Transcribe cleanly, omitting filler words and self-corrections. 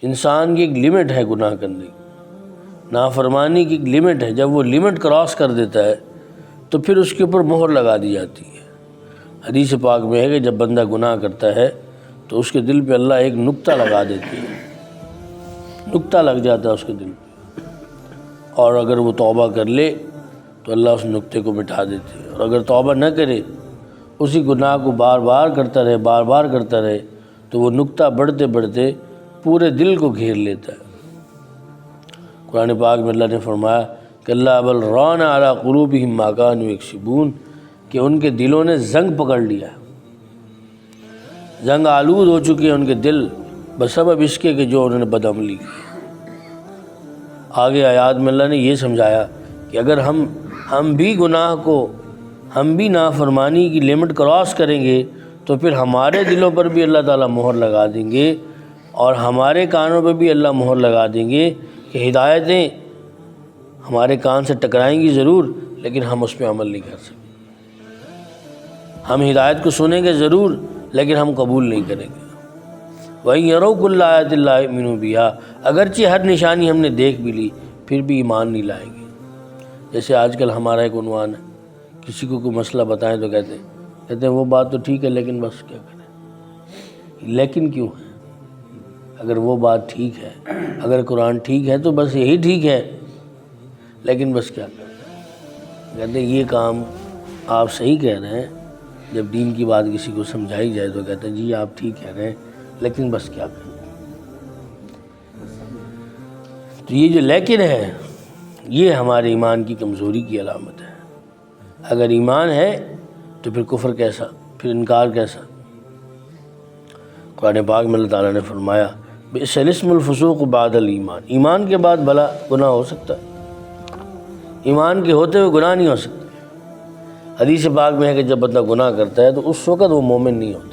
انسان کی ایک لمٹ ہے گناہ کرنے کی، نافرمانی کی ایک لمٹ ہے، جب وہ لمٹ کراس کر دیتا ہے تو پھر اس کے اوپر مہر لگا دی جاتی ہے۔ حدیث پاک میں ہے کہ جب بندہ گناہ کرتا ہے تو اس کے دل پہ اللہ ایک نقطہ لگا دیتے ہیں، نقطہ لگ جاتا ہے اس کے دل پہ، اور اگر وہ توبہ کر لے تو اللہ اس نقطے کو مٹا دیتے ہیں، اور اگر توبہ نہ کرے، اسی گناہ کو بار بار کرتا رہے، بار بار کرتا رہے، تو وہ نقطہ بڑھتے بڑھتے پورے دل کو گھیر لیتا ہے۔ قرآن پاک میں اللہ نے فرمایا کہ اللہ بل ران علی قلوبہم ما کانوا یکسبون، کہ ان کے دلوں نے زنگ پکڑ لیا ہے، زنگ آلود ہو چکے ہیں ان کے دل بسبب اس کے کہ جو انہوں نے بدعملی کی۔ آگے آیات میں اللہ نے یہ سمجھایا کہ اگر ہم بھی گناہ کو، ہم بھی نافرمانی کی لمٹ کراس کریں گے تو پھر ہمارے دلوں پر بھی اللہ تعالیٰ مہر لگا دیں گے، اور ہمارے کانوں پہ بھی اللہ مہر لگا دیں گے کہ ہدایتیں ہمارے کان سے ٹکرائیں گی ضرور، لیکن ہم اس پہ عمل نہیں کر سکتے۔ ہم ہدایت کو سنیں گے ضرور، لیکن ہم قبول نہیں کریں گے۔ وَإِن يَرَوْا كُلَّ آيَةٍ لَا يُؤْمِنُوا بِهَا، اگرچہ ہر نشانی ہم نے دیکھ بھی لی پھر بھی ایمان نہیں لائیں گے۔ جیسے آج کل ہمارا ایک عنوان ہے، کسی کو کوئی مسئلہ بتائیں تو کہتے ہیں وہ بات تو ٹھیک ہے لیکن بس کیا کریں۔ لیکن کیوں ہے؟ اگر وہ بات ٹھیک ہے، اگر قرآن ٹھیک ہے تو بس یہی ٹھیک ہے، لیکن بس کیا کریں۔ کہتے ہیں یہ کام آپ صحیح کہہ رہے ہیں، جب دین کی بات کسی کو سمجھائی جائے تو کہتے ہیں جی آپ ٹھیک کہہ رہے ہیں، لیکن بس کیا کریں۔ تو یہ جو لیکن ہے، یہ ہمارے ایمان کی کمزوری کی علامت ہے۔ اگر ایمان ہے تو پھر کفر کیسا، پھر انکار کیسا؟ قرآن پاک میں اللہ تعالیٰ نے فرمایا بئس الاسم الفسوق بعد الایمان، ایمان کے بعد بھلا گناہ ہو سکتا ہے؟ ایمان کے ہوتے ہوئے گناہ نہیں ہو سکتا۔ حدیث پاک میں ہے کہ جب بندہ گناہ کرتا ہے تو اس وقت وہ مومن نہیں ہوتا۔